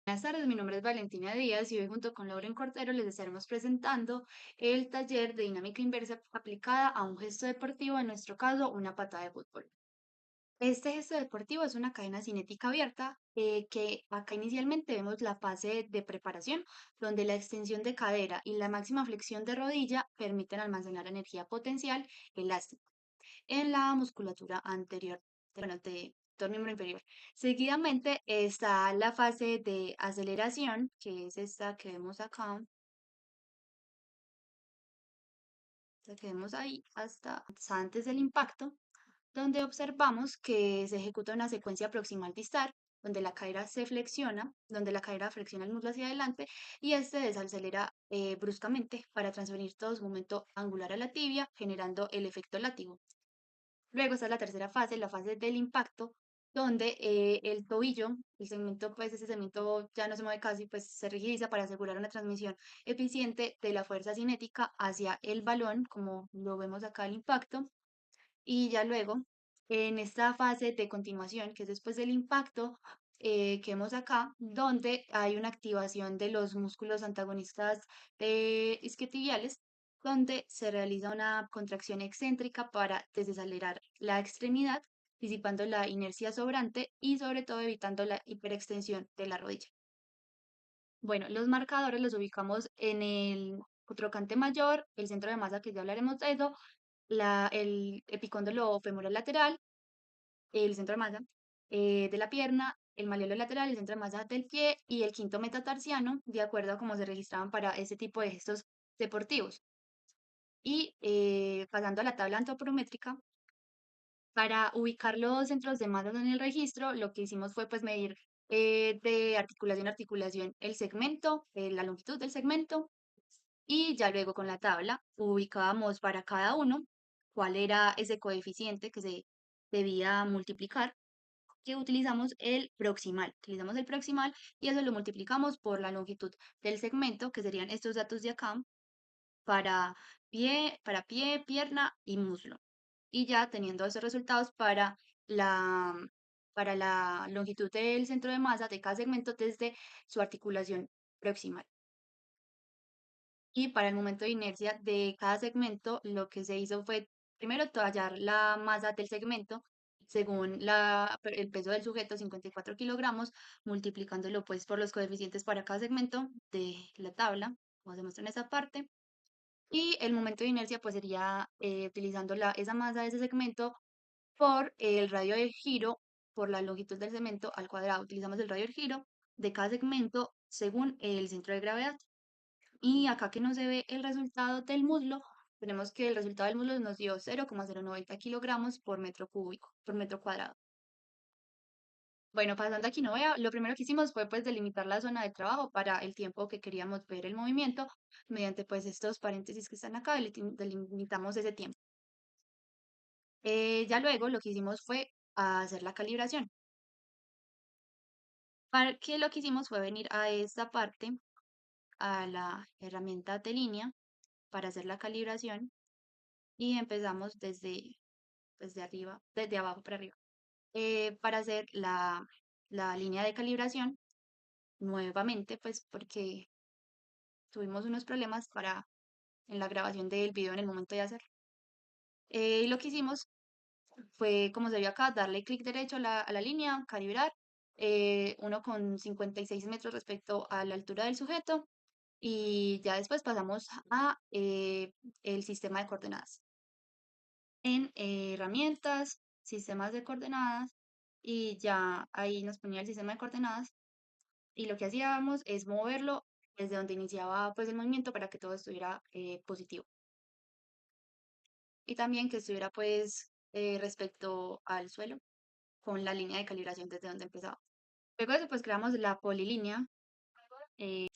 Buenas tardes, mi nombre es Valentina Díaz y hoy junto con Lauren Cordero les estaremos presentando el taller de dinámica inversa aplicada a un gesto deportivo, en nuestro caso una patada de fútbol. Este gesto deportivo es una cadena cinética abierta que acá inicialmente vemos la fase de preparación, donde la extensión de cadera y la máxima flexión de rodilla permiten almacenar energía potencial elástica en la musculatura anterior, bueno, de todo el miembro inferior. Seguidamente está la fase de aceleración, que es esta que vemos acá, esta que vemos ahí hasta antes del impacto, donde observamos que se ejecuta una secuencia proximal distal, donde la cadera se flexiona, donde la cadera flexiona el muslo hacia adelante y este desacelera bruscamente para transferir todo su momento angular a la tibia, generando el efecto látigo. Luego está la tercera fase, la fase del impacto, donde el tobillo, el segmento, pues ese segmento ya no se mueve casi, pues se rigidiza para asegurar una transmisión eficiente de la fuerza cinética hacia el balón, como lo vemos acá el impacto. Y ya luego, en esta fase de continuación, que es después del impacto, que vemos acá, donde hay una activación de los músculos antagonistas isquiotibiales, donde se realiza una contracción excéntrica para desacelerar la extremidad, disipando la inercia sobrante y sobre todo evitando la hiperextensión de la rodilla. Bueno, los marcadores los ubicamos en el trocante mayor, el centro de masa, que ya hablaremos de eso, el epicóndilo femoral lateral, el centro de masa de la pierna, el malleolo lateral, el centro de masa del pie y el quinto metatarsiano, de acuerdo a cómo se registraban para ese tipo de gestos deportivos. Y pasando a la tabla antropométrica, para ubicar los centros de masa en el registro, lo que hicimos fue pues medir de articulación a articulación el segmento, la longitud del segmento, y ya luego con la tabla ubicábamos para cada uno cuál era ese coeficiente que se debía multiplicar, que utilizamos el proximal y eso lo multiplicamos por la longitud del segmento, que serían estos datos de acá, para pie, pierna y muslo. Y ya teniendo esos resultados la, para la longitud del centro de masa de cada segmento desde su articulación proximal. Y para el momento de inercia de cada segmento, lo que se hizo fue primero tallar la masa del segmento según el peso del sujeto, 54 kilogramos, multiplicándolo pues por los coeficientes para cada segmento de la tabla, como se muestra en esa parte. Y el momento de inercia pues sería utilizando esa masa de ese segmento por el radio de giro, por la longitud del segmento al cuadrado. Utilizamos el radio de giro de cada segmento según el centro de gravedad. Y acá que no se ve el resultado del muslo, tenemos que el resultado del muslo nos dio 0,090 kilogramos por metro cúbico, por metro cuadrado. Bueno, pasando aquí no veo, lo primero que hicimos fue pues delimitar la zona de trabajo para el tiempo que queríamos ver el movimiento, mediante pues estos paréntesis que están acá, delimitamos ese tiempo. Ya luego lo que hicimos fue hacer la calibración. Para que lo que hicimos fue venir a esta parte, a la herramienta de línea, para hacer la calibración y empezamos desde arriba, desde abajo para arriba, para hacer la línea de calibración nuevamente, pues porque tuvimos unos problemas en la grabación del video en el momento de hacer. Y lo que hicimos fue, como se vio acá, darle clic derecho a la línea, calibrar, 1,56 metros respecto a la altura del sujeto, y ya después pasamos a el sistema de coordenadas. En herramientas, sistemas de coordenadas, y ya ahí nos ponía el sistema de coordenadas y lo que hacíamos es moverlo desde donde iniciaba pues el movimiento para que todo estuviera positivo y también que estuviera pues respecto al suelo con la línea de calibración desde donde empezaba. Luego de eso pues creamos la polilínea, eh,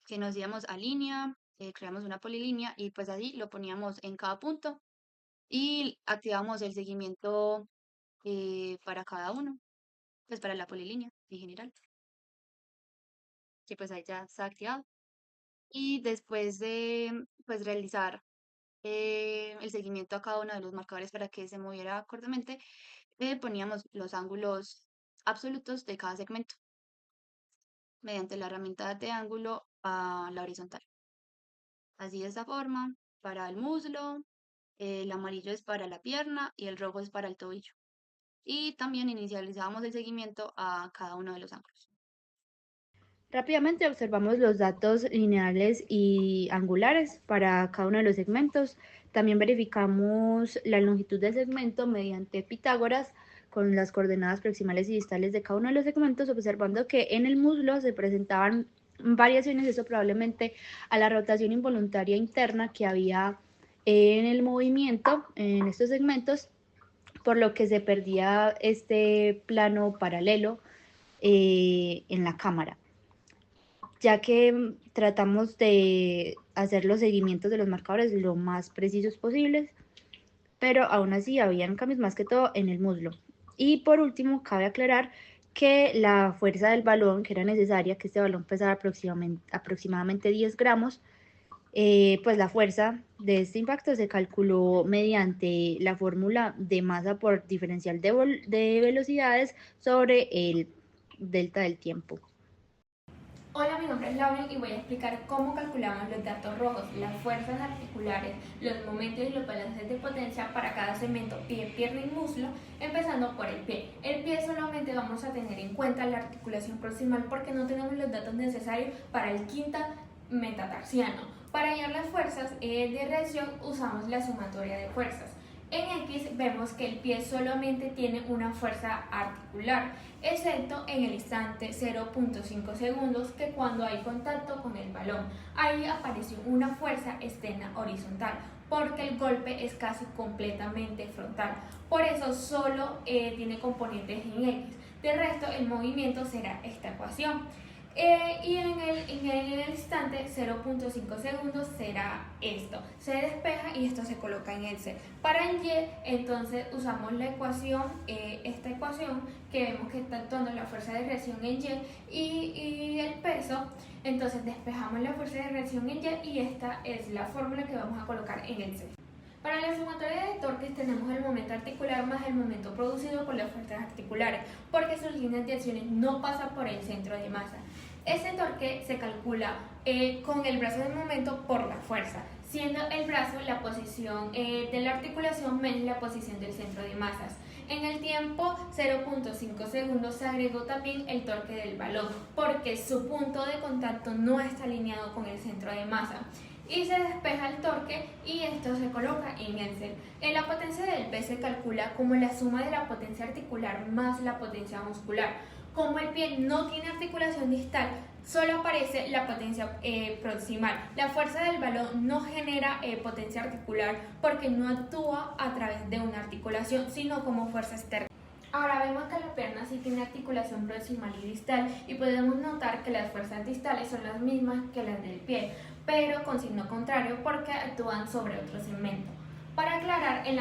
que nos íbamos a línea, creamos una polilínea y pues así lo poníamos en cada punto y activamos el seguimiento para cada uno, pues para la polilínea en general, que pues ahí ya está activado. Y después de pues realizar el seguimiento a cada uno de los marcadores para que se moviera acordemente, poníamos los ángulos absolutos de cada segmento. mediante la herramienta de ángulo a la horizontal. Así de esta forma, para el muslo, el amarillo es para la pierna y el rojo es para el tobillo. Y también inicializamos el seguimiento a cada uno de los ángulos. Rápidamente observamos los datos lineales y angulares para cada uno de los segmentos. También verificamos la longitud del segmento mediante Pitágoras con las coordenadas proximales y distales de cada uno de los segmentos, observando que en el muslo se presentaban variaciones, eso probablemente a la rotación involuntaria interna que había en el movimiento en estos segmentos, por lo que se perdía este plano paralelo en la cámara, ya que tratamos de hacer los seguimientos de los marcadores lo más precisos posibles, pero aún así habían cambios más que todo en el muslo. Y por último, cabe aclarar que la fuerza del balón, que era necesaria, que este balón pesaba aproximadamente 10 gramos, pues la fuerza de este impacto se calculó mediante la fórmula de masa por diferencial de velocidades sobre el delta del tiempo. Hola, mi nombre es Lauren y voy a explicar cómo calculamos los datos rojos, las fuerzas articulares, los momentos y los balances de potencia para cada segmento pie, pierna y muslo, empezando por el pie. El pie solamente vamos a tener en cuenta la articulación proximal porque no tenemos los datos necesarios para el quinta metatarsiano. Para hallar las fuerzas de reacción usamos la sumatoria de fuerzas. En X vemos que el pie solamente tiene una fuerza articular, excepto en el instante 0.5 segundos, que cuando hay contacto con el balón. Ahí apareció una fuerza externa horizontal, porque el golpe es casi completamente frontal. Por eso solo tiene componentes en X. De resto, el movimiento será esta ecuación. Y en el instante 0.5 segundos será esto, se despeja y esto se coloca en el C. Para el Y, entonces usamos la ecuación, esta ecuación que vemos que está actuando la fuerza de reacción en y el peso. Entonces despejamos la fuerza de reacción en Y y esta es la fórmula que vamos a colocar en el C. Para la sumatoria de torques tenemos el momento articular más el momento producido por las fuerzas articulares, porque sus líneas de acciones no pasan por el centro de masa. Este torque se calcula con el brazo del momento por la fuerza, siendo el brazo la posición de la articulación menos la posición del centro de masas. En el tiempo 0.5 segundos se agregó también el torque del balón, porque su punto de contacto no está alineado con el centro de masa. Y se despeja el torque y esto se coloca en el C. La potencia del P se calcula como la suma de la potencia articular más la potencia muscular. Como el pie no tiene articulación distal, solo aparece la potencia proximal. La fuerza del balón no genera potencia articular porque no actúa a través de una articulación, sino como fuerza externa. Ahora vemos que la pierna sí tiene articulación proximal y distal y podemos notar que las fuerzas distales son las mismas que las del pie, pero con signo contrario porque actúan sobre otro segmento. Para aclarar, en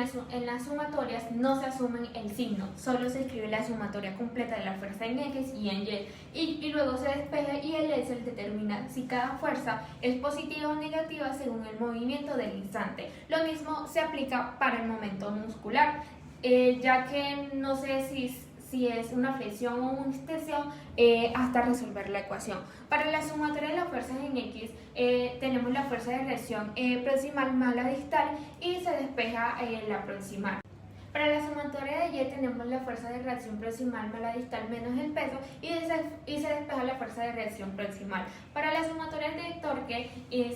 las sumatorias no se asumen el signo, solo se escribe la sumatoria completa de la fuerza en X y en Y luego se despeja y el Excel determina si cada fuerza es positiva o negativa según el movimiento del instante. Lo mismo se aplica para el momento muscular, ya que no sé si es una flexión o una extensión hasta resolver la ecuación. Para la sumatoria de las fuerzas en X tenemos la fuerza de reacción proximal más la distal y se despeja la proximal. Para la sumatoria de Y tenemos la fuerza de reacción proximal más la distal menos el peso y se despeja la fuerza de reacción proximal. Para la sumatoria de torque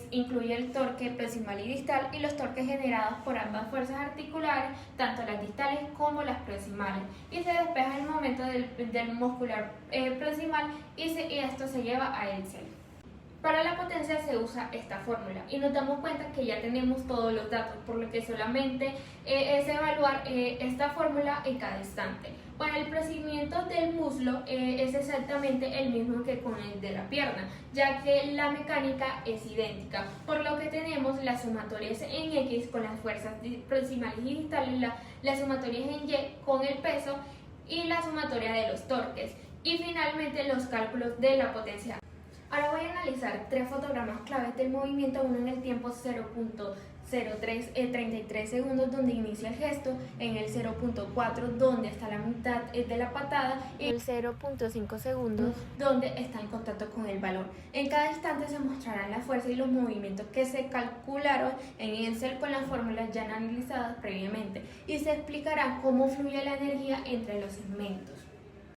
incluye el torque proximal y distal y los torques generados por ambas fuerzas articulares, tanto las distales como las proximales. Y se despeja el momento del muscular proximal y esto se lleva a Excel. Para la potencia se usa esta fórmula y nos damos cuenta que ya tenemos todos los datos, por lo que solamente es evaluar esta fórmula en cada instante. Para el procedimiento del muslo es exactamente el mismo que con el de la pierna, ya que la mecánica es idéntica, por lo que tenemos las sumatorias en X con las fuerzas proximales y distales, las sumatorias en Y con el peso y la sumatoria de los torques, y finalmente los cálculos de la potencia. Ahora voy a analizar tres fotogramas claves del movimiento, uno en el tiempo 0.5 33 segundos donde inicia el gesto, en el 0.4 donde está la mitad de la patada y el 0.5 segundos donde está en contacto con el balón. En cada instante se mostrarán la fuerza y los movimientos que se calcularon en Excel con las fórmulas ya analizadas previamente y se explicará cómo fluye la energía entre los segmentos.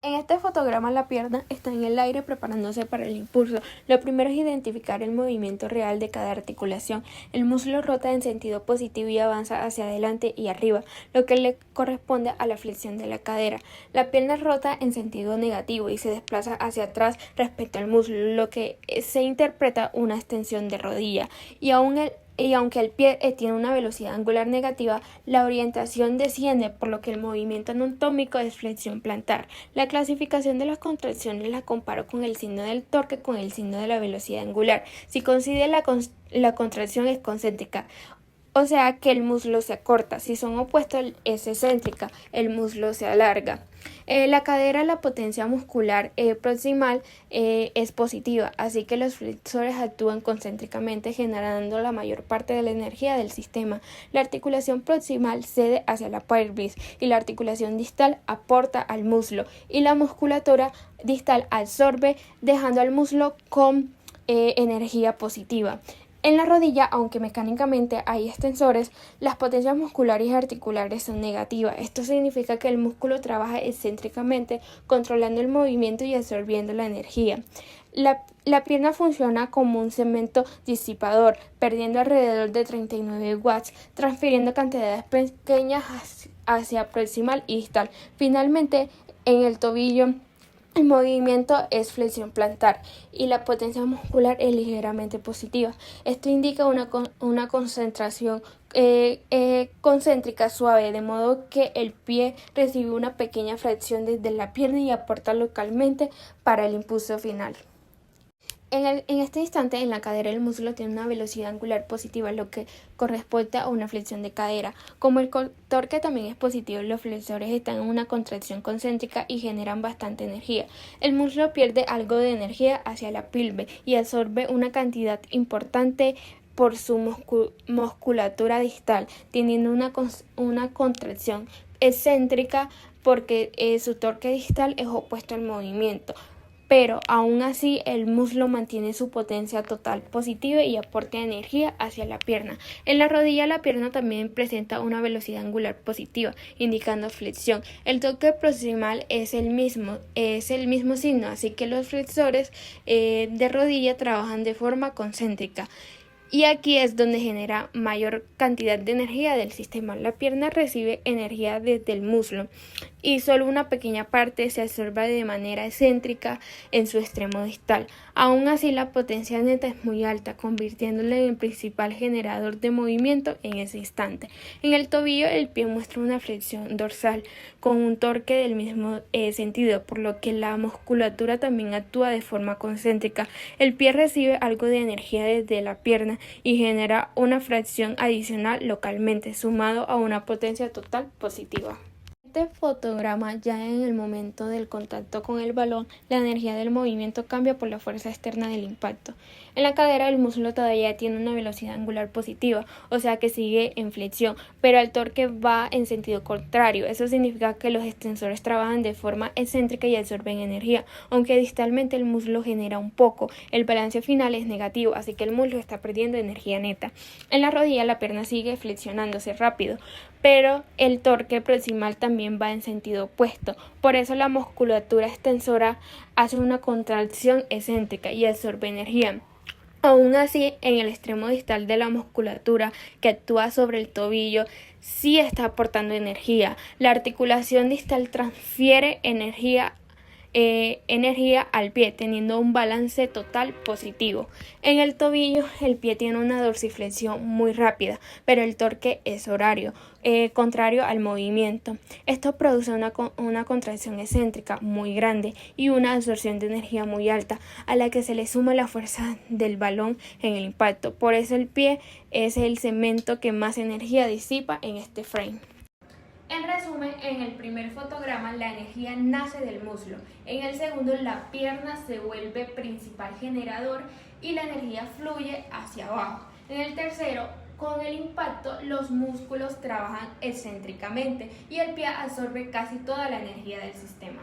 En este fotograma la pierna está en el aire preparándose para el impulso. Lo primero es identificar el movimiento real de cada articulación. El muslo rota en sentido positivo y avanza hacia adelante y arriba, lo que le corresponde a la flexión de la cadera. La pierna rota en sentido negativo y se desplaza hacia atrás respecto al muslo, lo que se interpreta una extensión de rodilla. Y aunque el pie tiene una velocidad angular negativa, la orientación desciende, por lo que el movimiento anatómico es flexión plantar. La clasificación de las contracciones la comparo con el signo del torque con el signo de la velocidad angular. Si coincide la contracción es concéntrica, o sea que el muslo se acorta. Si son opuestos es excéntrica, el muslo se alarga. La cadera, la potencia muscular proximal es positiva, así que los flexores actúan concéntricamente generando la mayor parte de la energía del sistema. La articulación proximal cede hacia la pelvis y la articulación distal aporta al muslo y la musculatura distal absorbe dejando al muslo con energía positiva. En la rodilla, aunque mecánicamente hay extensores, las potencias musculares y articulares son negativas. Esto significa que el músculo trabaja excéntricamente, controlando el movimiento y absorbiendo la energía. La pierna funciona como un cemento disipador, perdiendo alrededor de 39 watts, transfiriendo cantidades pequeñas hacia proximal y distal. Finalmente, en el tobillo, el movimiento es flexión plantar y la potencia muscular es ligeramente positiva. Esto indica una concentración concéntrica suave, de modo que el pie recibe una pequeña fracción desde la pierna y aporta localmente para el impulso final. En este instante, en la cadera el músculo tiene una velocidad angular positiva, lo que corresponde a una flexión de cadera. Como el torque también es positivo, los flexores están en una contracción concéntrica y generan bastante energía. El muslo pierde algo de energía hacia la pelvis y absorbe una cantidad importante por su musculatura distal, teniendo una contracción excéntrica porque su torque distal es opuesto al movimiento. Pero aún así el muslo mantiene su potencia total positiva y aporta energía hacia la pierna. En la rodilla la pierna también presenta una velocidad angular positiva, indicando flexión. El toque proximal es el mismo signo, así que los flexores de rodilla trabajan de forma concéntrica. Y aquí es donde genera mayor cantidad de energía del sistema. La pierna recibe energía desde el muslo y solo una pequeña parte se absorbe de manera excéntrica en su extremo distal. Aún así, la potencia neta es muy alta, convirtiéndole en el principal generador de movimiento en ese instante. En el tobillo, el pie muestra una flexión dorsal con un torque del mismo sentido, por lo que la musculatura también actúa de forma concéntrica. El pie recibe algo de energía desde la pierna y genera una fracción adicional localmente, sumado a una potencia total positiva. En este fotograma, ya en el momento del contacto con el balón, la energía del movimiento cambia por la fuerza externa del impacto. En la cadera, el músculo todavía tiene una velocidad angular positiva, o sea que sigue en flexión, pero el torque va en sentido contrario. Eso significa que los extensores trabajan de forma excéntrica y absorben energía, aunque distalmente el músculo genera un poco. El balance final es negativo, así que el músculo está perdiendo energía neta. En la rodilla, la pierna sigue flexionándose rápido, pero el torque proximal también va en sentido opuesto. Por eso la musculatura extensora hace una contracción excéntrica y absorbe energía. Aún así, en el extremo distal de la musculatura que actúa sobre el tobillo, sí está aportando energía. La articulación distal transfiere energía al pie, teniendo un balance total positivo. En el tobillo, el pie tiene una dorsiflexión muy rápida, pero el torque es horario, contrario al movimiento. Esto produce una contracción excéntrica muy grande y una absorción de energía muy alta, a la que se le suma la fuerza del balón en el impacto. Por eso el pie es el segmento que más energía disipa en este frame. En resumen, en el primer fotograma la energía nace del muslo, en el segundo la pierna se vuelve principal generador y la energía fluye hacia abajo. En el tercero, Con el impacto, los músculos trabajan excéntricamente y el pie absorbe casi toda la energía del sistema.